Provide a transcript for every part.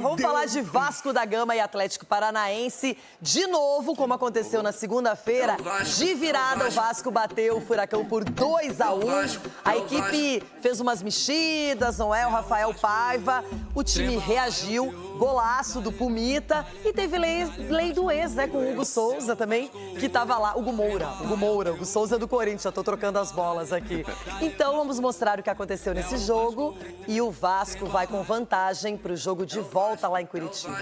Vamos falar de Vasco da Gama e Atlético Paranaense. De novo, como aconteceu na segunda-feira, de virada o Vasco bateu o Furacão por 2-1. A equipe fez umas mexidas, não é? O Rafael Paiva, o time reagiu, golaço do Pumita e teve lei do ex, né? Com o Hugo Souza também, que tava lá. Hugo Moura, Hugo Souza do Corinthians, já tô trocando as bolas aqui. Então vamos mostrar o que aconteceu nesse jogo e o Vasco vai com vantagem pro jogo de volta lá em Curitiba.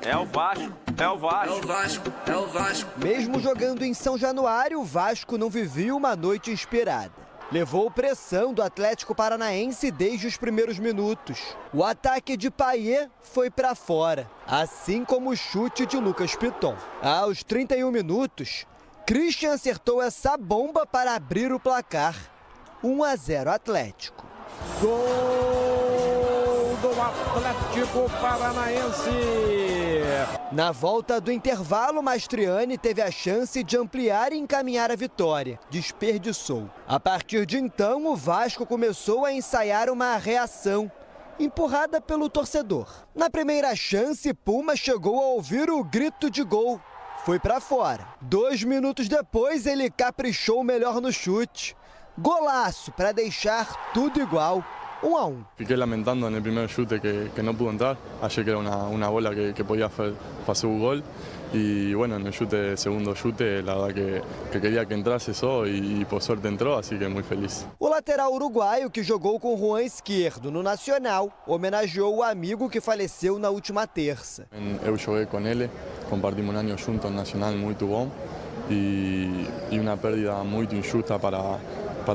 É o Vasco, é o Vasco. É o Vasco, é o Vasco. Mesmo jogando em São Januário, o Vasco não vivia uma noite inspirada. Levou pressão do Atlético Paranaense desde os primeiros minutos. O ataque de Payet foi para fora, assim como o chute de Lucas Piton. Aos 31 minutos, Christian acertou essa bomba para abrir o placar. 1-0 Atlético. Gol do Atlético Paranaense. Na volta do intervalo, Mastriani teve a chance de ampliar e encaminhar a vitória. Desperdiçou. A partir de então, o Vasco começou a ensaiar uma reação, empurrada pelo torcedor. Na primeira chance, Puma chegou a ouvir o grito de gol. Foi para fora. 2 minutos depois, ele caprichou melhor no chute. Golaço para deixar tudo igual. 1-1. Fiquei lamentando no primeiro chute que não pudo entrar. Achei que era uma bola que podia fazer o gol. E, bueno, no segundo chute, la verdad que queria que entrasse só e por sorte entrou, assim que muito feliz. O lateral uruguaio, que jogou com Juan Esquerdo no Nacional, homenageou o amigo que faleceu na última terça. Eu joguei com ele, compartimos ano juntos no Nacional muito bom e uma perda muito injusta para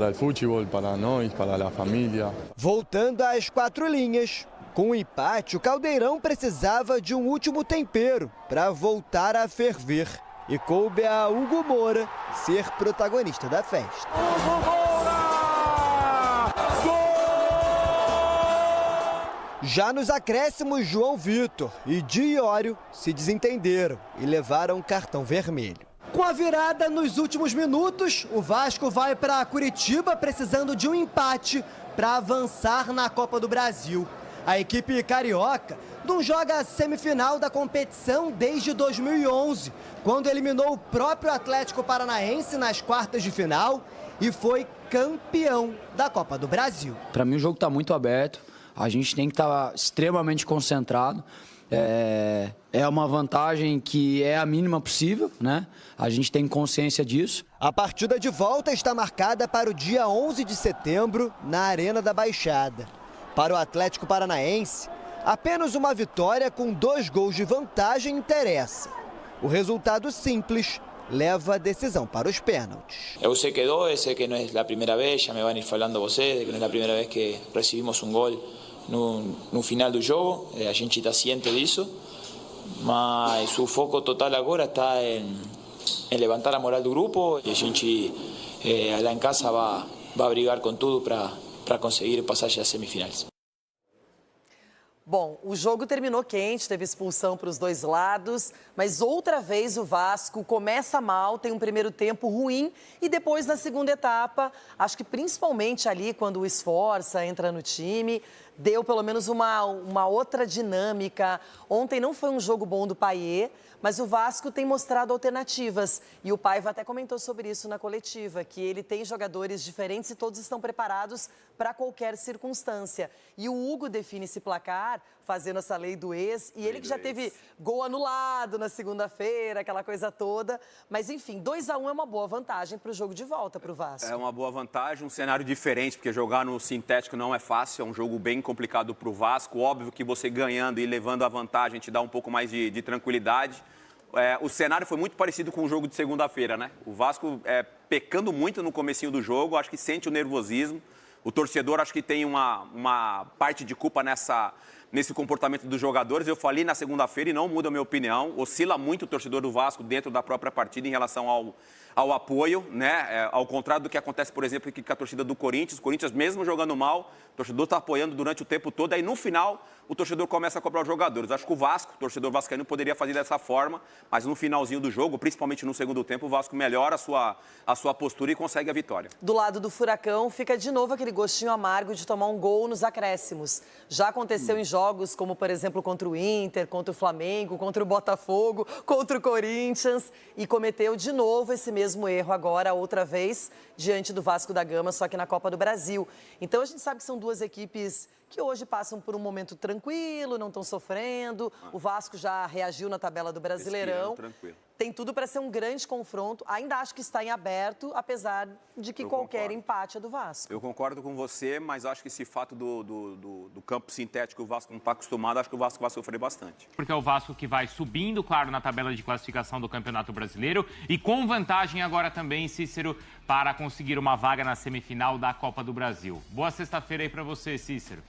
o futebol, para nós, para a família. Voltando às 4 linhas, com o empate, o Caldeirão precisava de um último tempero para voltar a ferver. E coube a Hugo Moura ser protagonista da festa. Hugo Moura! Gol! Já nos acréscimos, João Vitor e Diório se desentenderam e levaram cartão vermelho. Com a virada nos últimos minutos, o Vasco vai para Curitiba precisando de um empate para avançar na Copa do Brasil. A equipe carioca não joga a semifinal da competição desde 2011, quando eliminou o próprio Atlético Paranaense nas quartas de final e foi campeão da Copa do Brasil. Para mim o jogo está muito aberto, a gente tem que estar extremamente concentrado. É uma vantagem que é a mínima possível, né? A gente tem consciência disso. A partida de volta está marcada para o dia 11 de setembro, na Arena da Baixada. Para o Atlético Paranaense, apenas uma vitória com 2 gols de vantagem interessa. O resultado simples leva a decisão para os pênaltis. Eu sei que dói, sei que não é a primeira vez, já me vão ir falando vocês, de que não é a primeira vez que recebemos um gol no final do jogo, a gente está ciente disso, mas o foco total agora está em levantar a moral do grupo e a gente lá em casa vai brigar com tudo para conseguir passar às semifinais. Bom, o jogo terminou quente, teve expulsão para os dois lados, mas outra vez o Vasco começa mal, tem um primeiro tempo ruim e depois na segunda etapa, acho que principalmente ali quando o Esforça entra no time, deu pelo menos uma outra dinâmica. Ontem não foi um jogo bom do Payet, mas o Vasco tem mostrado alternativas. E o Paiva até comentou sobre isso na coletiva, que ele tem jogadores diferentes e todos estão preparados para qualquer circunstância. E o Hugo define esse placar, fazendo essa lei do ex, e ele que já teve gol anulado na segunda-feira, aquela coisa toda. Mas enfim, 2-1 é uma boa vantagem para o jogo de volta para o Vasco. É uma boa vantagem, um cenário diferente, porque jogar no sintético não é fácil, é um jogo bem complicado para o Vasco. Óbvio que você ganhando e levando a vantagem te dá um pouco mais de tranquilidade. O cenário foi muito parecido com o jogo de segunda-feira, né? O Vasco pecando muito no comecinho do jogo, acho que sente o nervosismo. O torcedor acho que tem uma parte de culpa nesse comportamento dos jogadores. Eu falei na segunda-feira e não muda a minha opinião. Oscila muito o torcedor do Vasco dentro da própria partida em relação ao apoio, né? Ao contrário do que acontece, por exemplo, aqui com a torcida do Corinthians. O Corinthians, mesmo jogando mal, o torcedor está apoiando durante o tempo todo. Aí, no final, o torcedor começa a cobrar os jogadores. Acho que o Vasco, o torcedor vascaíno, poderia fazer dessa forma, mas no finalzinho do jogo, principalmente no segundo tempo, o Vasco melhora a sua postura e consegue a vitória. Do lado do Furacão, fica de novo aquele gostinho amargo de tomar um gol nos acréscimos. Já aconteceu em jogos jogos, como, por exemplo, contra o Inter, contra o Flamengo, contra o Botafogo, contra o Corinthians, e cometeu de novo esse mesmo erro agora, outra vez, diante do Vasco da Gama, só que na Copa do Brasil. Então, a gente sabe que são duas equipes que hoje passam por um momento tranquilo, não estão sofrendo. O Vasco já reagiu na tabela do Brasileirão. Tem tudo para ser um grande confronto. Ainda acho que está em aberto, apesar de que qualquer empate é do Vasco. Eu concordo com você, mas acho que esse fato do campo sintético, o Vasco não está acostumado, acho que o Vasco vai sofrer bastante. Porque é o Vasco que vai subindo, claro, na tabela de classificação do Campeonato Brasileiro e com vantagem agora também, Cícero, para conseguir uma vaga na semifinal da Copa do Brasil. Boa sexta-feira aí para você, Cícero.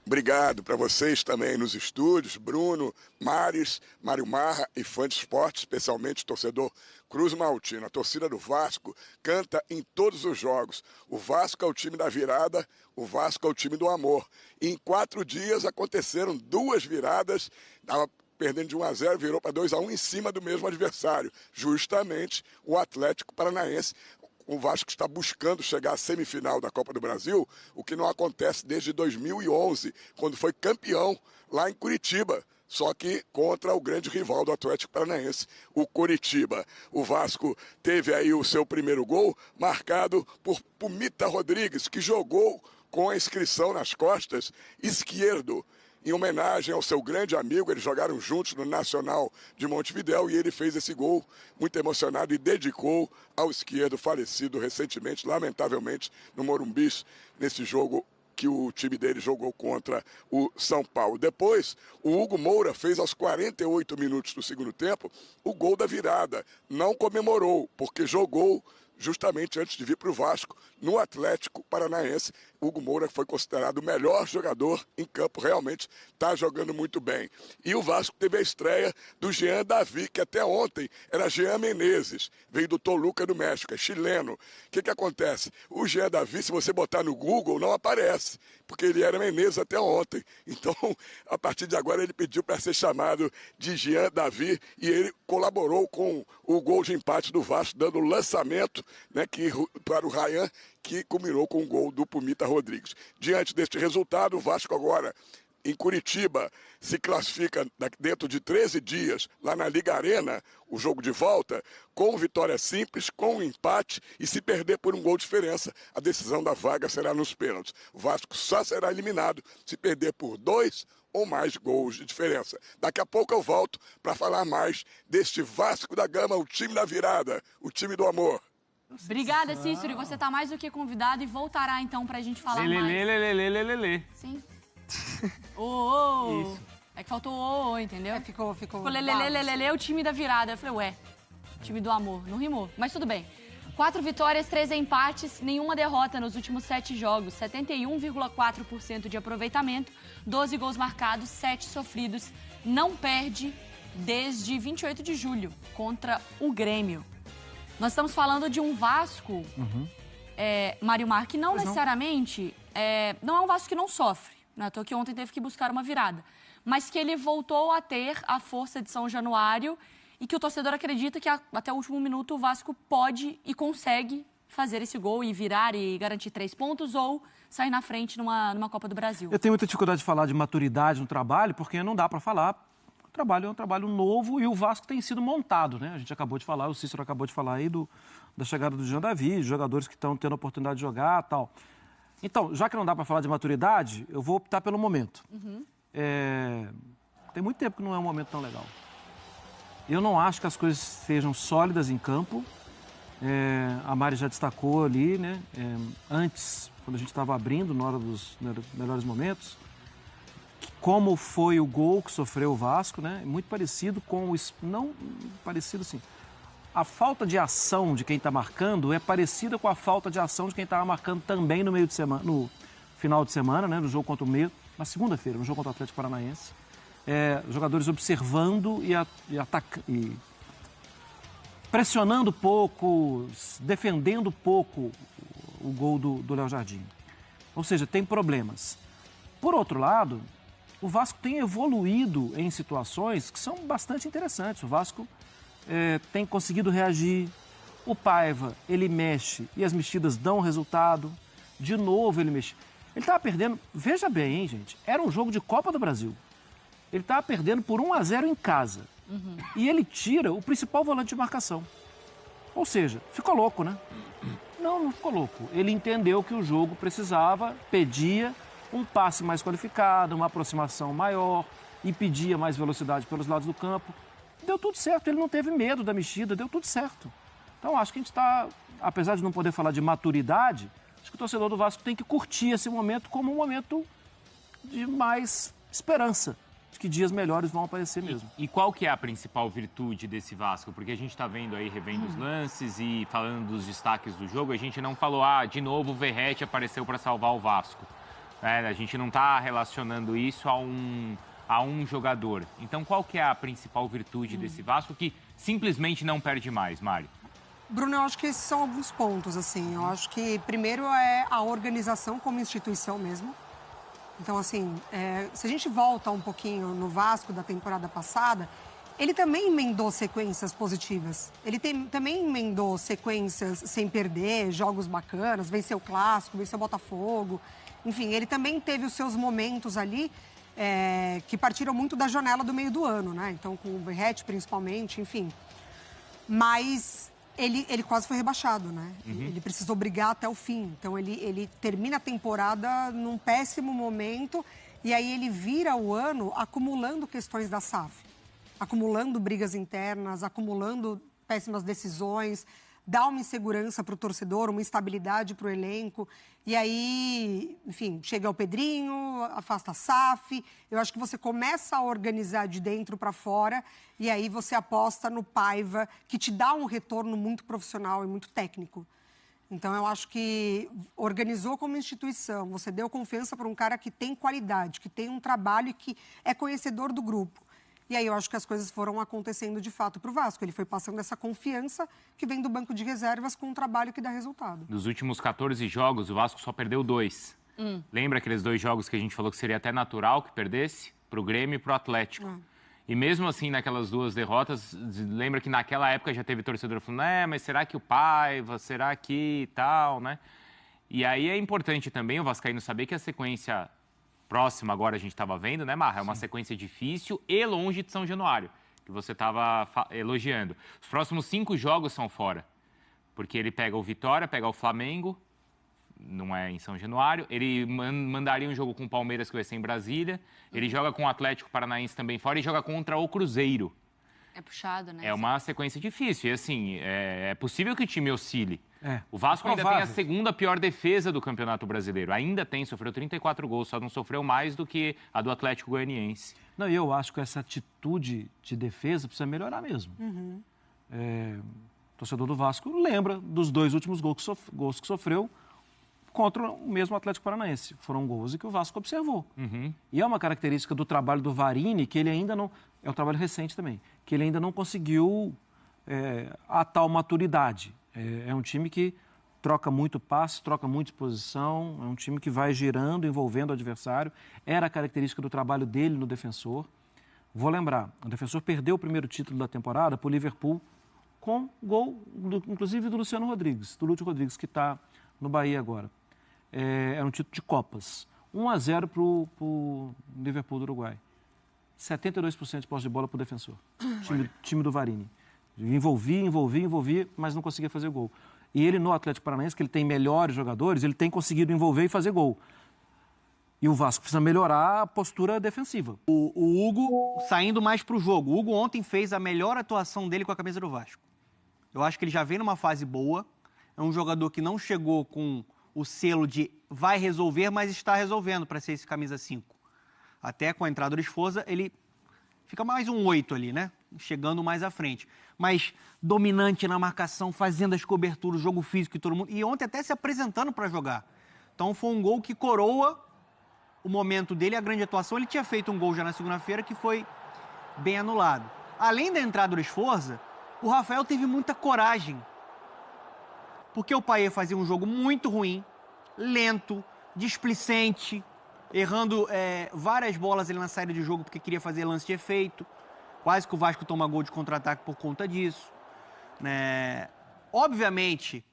Obrigado para vocês também nos estúdios, Bruno, Maris, Mário Marra e fã de esporte, especialmente torcedor Cruz Maltino. A torcida do Vasco canta em todos os jogos. O Vasco é o time da virada, o Vasco é o time do amor. E em 4 dias aconteceram 2 viradas, estava perdendo de 1-0, virou para 2-1 em cima do mesmo adversário, justamente o Atlético Paranaense. O Vasco está buscando chegar à semifinal da Copa do Brasil, o que não acontece desde 2011, quando foi campeão lá em Curitiba, só que contra o grande rival do Atlético Paranaense, o Coritiba. O Vasco teve aí o seu primeiro gol marcado por Pumita Rodrigues, que jogou com a inscrição nas costas esquerdo. Em homenagem ao seu grande amigo, eles jogaram juntos no Nacional de Montevidéu e ele fez esse gol muito emocionado e dedicou ao esquerdo falecido recentemente, lamentavelmente, no Morumbi, nesse jogo que o time dele jogou contra o São Paulo. Depois, o Hugo Moura fez aos 48 minutos do segundo tempo o gol da virada. Não comemorou, porque jogou justamente antes de vir para o Vasco, no Atlético Paranaense. Hugo Moura foi considerado o melhor jogador em campo, realmente está jogando muito bem. E o Vasco teve a estreia do Jean Davi, que até ontem era Jean Menezes, veio do Toluca do México, é chileno. O que acontece? O Jean Davi, se você botar no Google, não aparece, porque ele era Menezes até ontem. Então, a partir de agora, ele pediu para ser chamado de Jean Davi e ele colaborou com o gol de empate do Vasco, dando o lançamento, né, para o Ryan, que culminou com o gol do Pumita Rodrigues. Diante deste resultado, o Vasco agora, em Curitiba, se classifica dentro de 13 dias, lá na Liga Arena, o jogo de volta, com vitória simples, com empate, e se perder por um gol de diferença, a decisão da vaga será nos pênaltis. O Vasco só será eliminado se perder por 2 ou mais gols de diferença. Daqui a pouco eu volto para falar mais deste Vasco da Gama, o time da virada, o time do amor. Obrigada, Cícero. E você está mais do que convidado e voltará, então, para a gente falar mais. Lelê. Sim. Isso. É que faltou o, entendeu? Ficou Lelê, o time da virada. Eu falei, ué, time do amor. Não rimou, mas tudo bem. 4 vitórias, 3 empates, nenhuma derrota nos últimos 7 jogos. 71,4% de aproveitamento, 12 gols marcados, 7 sofridos. Não perde desde 28 de julho contra o Grêmio. Nós estamos falando de um Vasco, Mário Mar, que não necessariamente... não é um Vasco que não sofre, né? Que ontem teve que buscar uma virada. Mas que ele voltou a ter a força de São Januário e que o torcedor acredita que até o último minuto o Vasco pode e consegue fazer esse gol e virar e garantir 3 pontos ou sair na frente numa Copa do Brasil. Eu tenho muita dificuldade de falar de maturidade no trabalho, porque não dá para falar. O trabalho é um trabalho novo e o Vasco tem sido montado, né? A gente acabou de falar, o Cícero acabou de falar aí da chegada do Jean Davi, jogadores que estão tendo a oportunidade de jogar e tal. Então, já que não dá para falar de maturidade, eu vou optar pelo momento. Tem muito tempo que não é um momento tão legal. Eu não acho que as coisas sejam sólidas em campo. A Mari já destacou ali, né? Antes, quando a gente estava abrindo, na hora dos melhores momentos, como foi o gol que sofreu o Vasco, né? Muito parecido com o... Não parecido assim. A falta de ação de quem está marcando é parecida com a falta de ação de quem estava marcando também no meio de semana, no final de semana, né? No jogo contra o meio, na segunda-feira, no jogo contra o Atlético Paranaense. Jogadores observando e pressionando pouco, defendendo pouco o gol do Léo Jardim. Ou seja, tem problemas. Por outro lado, o Vasco tem evoluído em situações que são bastante interessantes. O Vasco tem conseguido reagir. O Paiva, ele mexe e as mexidas dão resultado. De novo ele mexe. Ele estava perdendo, veja bem, hein, gente, era um jogo de Copa do Brasil. Ele estava perdendo por 1-0 em casa. E ele tira o principal volante de marcação. Ou seja, ficou louco, né? Não ficou louco. Ele entendeu que o jogo precisava, pedia um passe mais qualificado, uma aproximação maior e pedia mais velocidade pelos lados do campo. Deu tudo certo, ele não teve medo da mexida, deu tudo certo. Então, acho que a gente está, apesar de não poder falar de maturidade, acho que o torcedor do Vasco tem que curtir esse momento como um momento de mais esperança, de que dias melhores vão aparecer mesmo. E qual que é a principal virtude desse Vasco? Porque a gente está vendo aí, revendo os lances e falando dos destaques do jogo, a gente não falou, de novo o Verratti apareceu para salvar o Vasco. A gente não está relacionando isso a um jogador. Então, qual que é a principal virtude desse Vasco que simplesmente não perde mais, Mari? Bruno, eu acho que esses são alguns pontos, assim. Eu acho que, primeiro, é a organização como instituição mesmo. Então, assim, se a gente volta um pouquinho no Vasco da temporada passada, ele também emendou sequências positivas. Ele também emendou sequências sem perder, jogos bacanas, venceu o Clássico, venceu o Botafogo. Enfim, ele também teve os seus momentos ali que partiram muito da janela do meio do ano, né? Então, com o Verratti, principalmente, enfim. Mas ele quase foi rebaixado, né? Ele precisou brigar até o fim. Então, ele termina a temporada num péssimo momento e aí ele vira o ano acumulando questões da SAF. Acumulando brigas internas, acumulando péssimas decisões, dá uma insegurança para o torcedor, uma instabilidade para o elenco. E aí, enfim, chega o Pedrinho, afasta a SAF. Eu acho que você começa a organizar de dentro para fora e aí você aposta no Paiva, que te dá um retorno muito profissional e muito técnico. Então, eu acho que organizou como instituição, você deu confiança para um cara que tem qualidade, que tem um trabalho e que é conhecedor do grupo. E aí eu acho que as coisas foram acontecendo de fato para o Vasco. Ele foi passando essa confiança que vem do banco de reservas com um trabalho que dá resultado. Dos últimos 14 jogos, o Vasco só perdeu 2. Lembra aqueles 2 jogos que a gente falou que seria até natural que perdesse? Para o Grêmio e para o Atlético. E mesmo assim, naquelas 2 derrotas, lembra que naquela época já teve torcedor falando, mas será que o Paiva, será que tal, né? E aí é importante também o vascaíno saber que a sequência próxima agora a gente estava vendo, né, Marra? É uma sequência difícil e longe de São Januário, que você estava elogiando. Os próximos 5 jogos são fora, porque ele pega o Vitória, pega o Flamengo, não é em São Januário, ele mandaria um jogo com o Palmeiras, que vai ser em Brasília, ele joga com o Atlético Paranaense também fora e joga contra o Cruzeiro. É puxado, né? É uma sequência difícil e, assim, é possível que o time oscile. O Vasco é ainda tem a segunda pior defesa do Campeonato Brasileiro. Ainda tem, sofreu 34 gols, só não sofreu mais do que a do Atlético Goianiense. Não, eu acho que essa atitude de defesa precisa melhorar mesmo. O torcedor do Vasco lembra dos 2 últimos gols que sofreu contra o mesmo Atlético Paranaense. Foram gols que o Vasco observou. E é uma característica do trabalho do Varini, que ele ainda não... É um trabalho recente também, que ele ainda não conseguiu a tal maturidade. É um time que troca muito passe, troca muita posição, é um time que vai girando, envolvendo o adversário. Era a característica do trabalho dele no Defensor. Vou lembrar, o Defensor perdeu o primeiro título da temporada para o Liverpool com gol, inclusive, do Luciano Rodrigues, do Lúcio Rodrigues, que está no Bahia agora. Era um título de Copas. 1-0 para o Liverpool do Uruguai. 72% de posse de bola para o Defensor. Time do Varini. Envolvia, mas não conseguia fazer gol. E ele no Atlético Paranaense, que ele tem melhores jogadores, ele tem conseguido envolver e fazer gol. E o Vasco precisa melhorar a postura defensiva. O Hugo saindo mais para o jogo. O Hugo ontem fez a melhor atuação dele com a camisa do Vasco. Eu acho que ele já vem numa fase boa. É um jogador que não chegou com o selo de vai resolver, mas está resolvendo para ser esse camisa 5. Até com a entrada do Esforza, ele fica mais um 8 ali, né? Chegando mais à frente. Mas dominante na marcação, fazendo as coberturas, jogo físico e todo mundo. E ontem até se apresentando para jogar. Então foi um gol que coroa o momento dele, a grande atuação. Ele tinha feito um gol já na segunda-feira que foi bem anulado. Além da entrada do Esforza, o Rafael teve muita coragem. Porque o Payet fazia um jogo muito ruim, lento, displicente, errando várias bolas ali na saída de jogo porque queria fazer lance de efeito. Quase que o Vasco toma gol de contra-ataque por conta disso. Obviamente,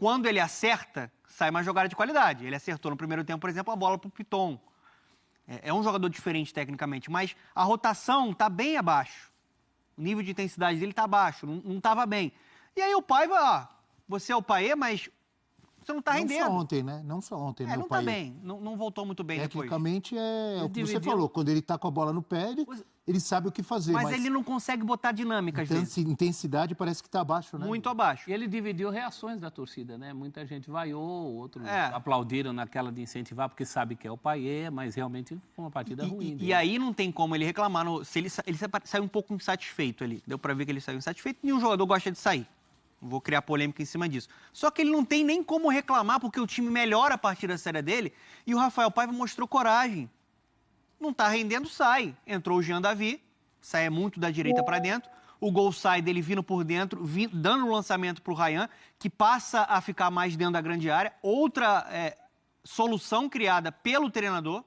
quando ele acerta, sai uma jogada de qualidade. Ele acertou no primeiro tempo, por exemplo, a bola pro Piton. É um jogador diferente tecnicamente, mas a rotação tá bem abaixo. O nível de intensidade dele tá abaixo, não estava bem. E aí o Paiva, você é o Paê, mas você não tá rendendo. Não só ontem, né? Não só ontem, né? Não tá bem, não voltou muito bem depois. Tecnicamente, é o que você falou. Quando ele tá com a bola no pé, ele sabe o que fazer. Mas ele não consegue botar dinâmica, às vezes. Intensidade parece que tá abaixo, né? Muito abaixo. E ele dividiu reações da torcida, né? Muita gente vaiou, outros aplaudiram naquela de incentivar, porque sabe que é o Paiê, mas realmente foi uma partida ruim. E aí não tem como ele reclamar. Se ele saiu um pouco insatisfeito ali. Deu pra ver que ele saiu insatisfeito. Nenhum jogador gosta de sair. Não vou criar polêmica em cima disso. Só que ele não tem nem como reclamar, porque o time melhora a partir da série dele. E o Rafael Paiva mostrou coragem. Não tá rendendo, sai. Entrou o Jean Davi, sai muito da direita para dentro. O gol sai dele vindo por dentro, dando o lançamento pro Ryan, que passa a ficar mais dentro da grande área. Outra solução criada pelo treinador,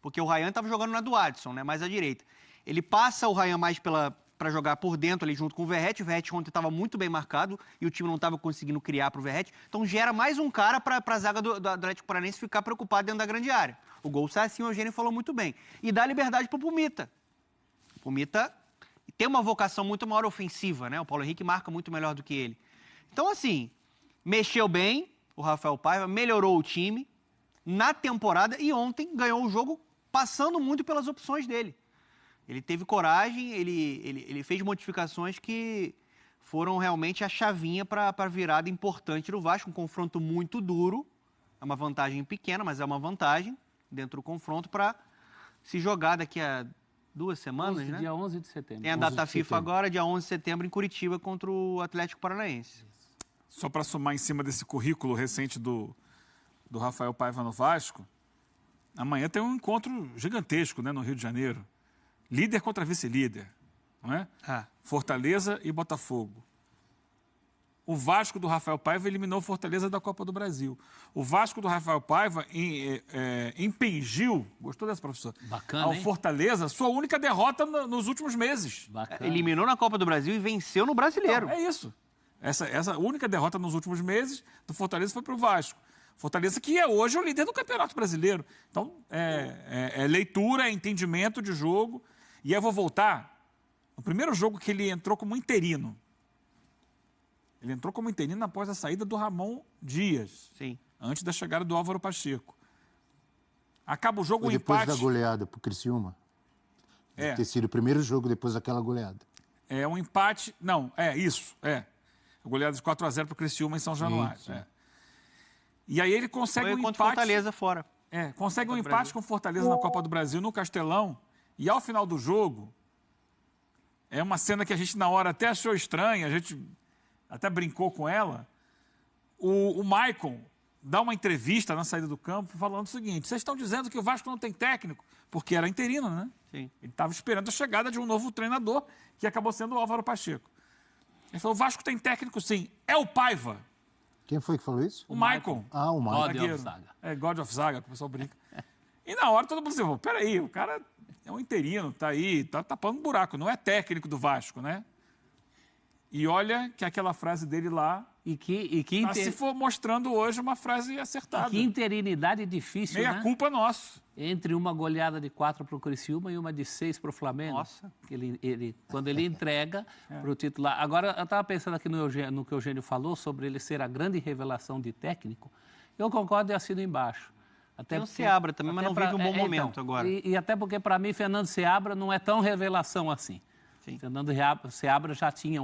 porque o Ryan estava jogando na do Adson, né, mais à direita. Ele passa o Ryan mais para jogar por dentro ali junto com o Verratti. O Verratti ontem estava muito bem marcado e o time não estava conseguindo criar para o Verratti. Então gera mais um cara para a zaga do Atlético Paranaense ficar preocupado dentro da grande área. O gol sai assim, o Eugênio falou muito bem. E dá liberdade para o Pumita. O Pumita tem uma vocação muito maior ofensiva, né? O Paulo Henrique marca muito melhor do que ele. Então, assim, mexeu bem o Rafael Paiva, melhorou o time na temporada e ontem ganhou o jogo passando muito pelas opções dele. Ele teve coragem, ele fez modificações que foram realmente a chavinha para a virada importante do Vasco. Um confronto muito duro, é uma vantagem pequena, mas é uma vantagem dentro do confronto para se jogar daqui a 2 semanas, né? Dia 11 de setembro. Tem a data FIFA agora, dia 11 de setembro, em Curitiba, contra o Atlético Paranaense. Só para somar em cima desse currículo recente do Rafael Paiva no Vasco, amanhã tem um encontro gigantesco, né, no Rio de Janeiro. Líder contra vice-líder, não é? Fortaleza e Botafogo. O Vasco do Rafael Paiva eliminou Fortaleza da Copa do Brasil. O Vasco do Rafael Paiva impingiu, gostou dessa, professor? Bacana, ao hein? Fortaleza, sua única derrota nos últimos meses. Bacana. Eliminou na Copa do Brasil e venceu no Brasileiro. Não, é isso. Essa única derrota nos últimos meses do Fortaleza foi para o Vasco. Fortaleza que é hoje o líder do Campeonato Brasileiro. Então, é leitura, é entendimento de jogo. E eu vou voltar no primeiro jogo que ele entrou como interino. Ele entrou como interino após a saída do Ramon Dias. Sim. Antes da chegada do Álvaro Pacheco. Acaba o jogo, Foi um depois empate. da goleada pro Criciúma. Deve ter sido o primeiro jogo depois daquela goleada. É um empate. Não, isso. A goleada de 4-0 pro Criciúma em São Januário. Sim. E aí ele consegue um empate. Fortaleza fora. Consegue um empate com Fortaleza na Copa do Brasil, no Castelão. E ao final do jogo, é uma cena que a gente na hora até achou estranha, a gente até brincou com ela. O Maicon dá uma entrevista na saída do campo falando o seguinte: vocês estão dizendo que o Vasco não tem técnico, porque era interino, né? Sim. Ele estava esperando a chegada de um novo treinador, que acabou sendo o Álvaro Pacheco. Ele falou: o Vasco tem técnico sim, é o Paiva. Quem foi que falou isso? O Maicon. O Maicon. God of Zaga. God of Zaga, que o pessoal brinca. E na hora todo mundo disse: peraí, o cara é um interino, tá aí, tá tapando um buraco, não é técnico do Vasco, né? E olha que aquela frase dele lá se for mostrando hoje uma frase acertada. Que interinidade difícil, né? Meia culpa nossa. Entre uma goleada de 4 para o Criciúma e uma de 6 para o Flamengo. Nossa. Quando ele entrega para o titular. Agora, eu estava pensando aqui no que o Eugênio falou sobre ele ser a grande revelação de técnico. Eu concordo e assino embaixo. Tem o Seabra também, mas não vive um bom momento agora. E até porque, para mim, Fernando Seabra não é tão revelação assim. Sim. Fernando Seabra já tinha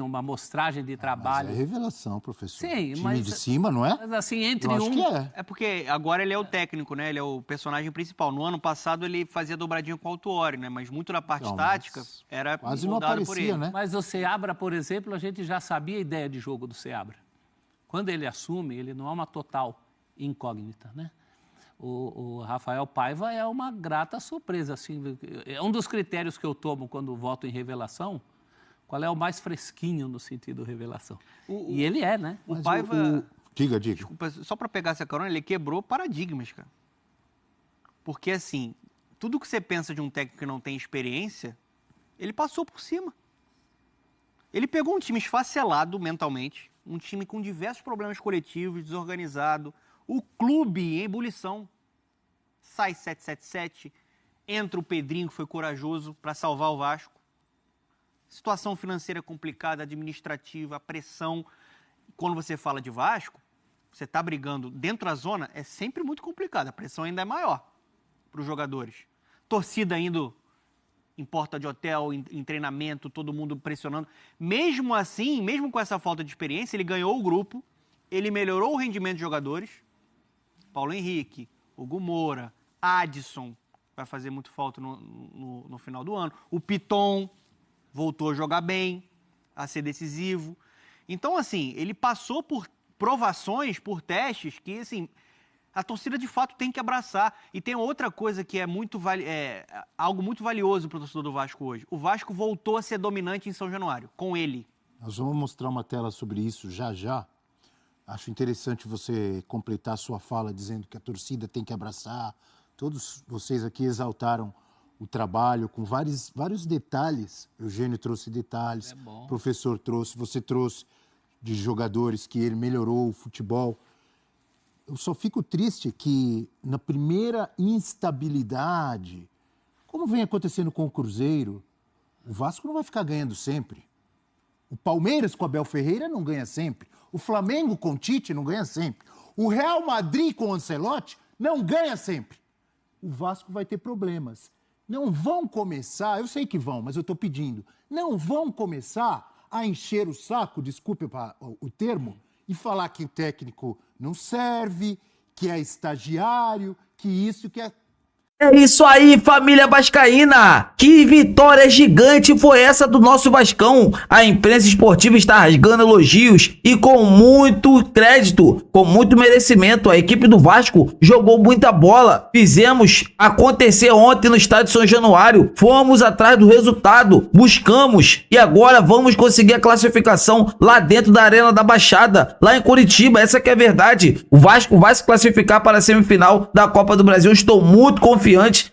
uma amostragem de trabalho. Mas é revelação, professor. Sim, time mas de cima, não é? Mas assim, entre Eu acho que é. É porque agora ele é o técnico, né? Ele é o personagem principal. No ano passado ele fazia dobradinha com o Autuori, né? Mas muito da parte tática era quase não moldado aparecia, por ele. né? Mas o Seabra, por exemplo, a gente já sabia a ideia de jogo do Seabra. Quando ele assume, ele não é uma total incógnita, né? O Rafael Paiva é uma grata surpresa, assim. É um dos critérios que eu tomo quando voto em revelação. Qual é o mais fresquinho no sentido revelação? E ele é, né? O Paiva... Diga. Desculpa, só para pegar essa carona, ele quebrou paradigmas, cara. Porque, assim, tudo que você pensa de um técnico que não tem experiência, ele passou por cima. Ele pegou um time esfacelado mentalmente, Um time com diversos problemas coletivos, desorganizado. O clube em ebulição. Sai 777, entra o Pedrinho, que foi corajoso para salvar o Vasco. Situação financeira complicada, administrativa, a pressão. Quando você fala de Vasco, você está brigando dentro da zona, é sempre muito complicado. A pressão ainda é maior para os jogadores. Torcida indo em porta de hotel, em treinamento, todo mundo pressionando. Mesmo assim, mesmo com essa falta de experiência, ele ganhou o grupo, ele melhorou o rendimento de jogadores. Paulo Henrique, Hugo Moura, Adson, vai fazer muito falta no final do ano. O Piton voltou a jogar bem, a ser decisivo. Então, assim, ele passou por provações, por testes que, assim, a torcida de fato tem que abraçar. E tem outra coisa que é algo muito valioso para o torcedor do Vasco hoje. O Vasco voltou a ser dominante em São Januário, com ele. Nós vamos mostrar uma tela sobre isso já já. Acho interessante você completar a sua fala dizendo que a torcida tem que abraçar. Todos vocês aqui exaltaram o trabalho com vários detalhes. Eugênio trouxe detalhes, o professor trouxe, você trouxe de jogadores que ele melhorou o futebol. Eu só fico triste que na primeira instabilidade, como vem acontecendo com o Cruzeiro, o Vasco não vai ficar ganhando sempre. O Palmeiras com o Abel Ferreira não ganha sempre. O Flamengo com o Tite não ganha sempre. O Real Madrid com o Ancelotti não ganha sempre. O Vasco vai ter problemas. Não vão começar, eu sei que vão, mas eu estou pedindo, não vão começar a encher o saco, desculpe o termo, e falar que o técnico não serve, que é estagiário, que isso, que é... É isso aí, família vascaína! Que vitória gigante foi essa do nosso Vascão! A imprensa esportiva está rasgando elogios e com muito crédito, com muito merecimento. A equipe do Vasco jogou muita bola. Fizemos acontecer ontem no estádio São Januário. Fomos atrás do resultado, buscamos e agora vamos conseguir a classificação lá dentro da Arena da Baixada, lá em Curitiba. Essa que é a verdade. O Vasco vai se classificar para a semifinal da Copa do Brasil. Estou muito confiante.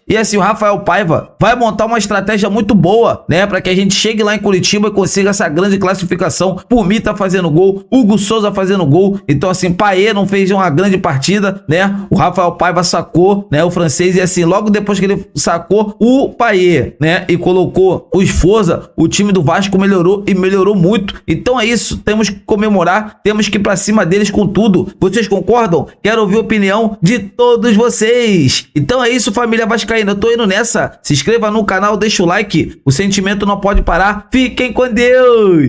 E assim, o Rafael Paiva vai montar uma estratégia muito boa, né? Para que a gente chegue lá em Curitiba e consiga essa grande classificação. Por mim tá fazendo gol, Hugo Souza fazendo gol. Então assim, Payet não fez uma grande partida, né? O Rafael Paiva sacou, né? O francês, e assim, logo depois que ele sacou o Payet, né? E colocou o Sforza, o time do Vasco melhorou e melhorou muito. Então é isso, temos que comemorar, temos que ir pra cima deles com tudo. Vocês concordam? Quero ouvir a opinião de todos vocês. Então é isso, família vascaína, eu tô indo nessa. Se inscreva no canal, deixa o like. O sentimento não pode parar. Fiquem com Deus!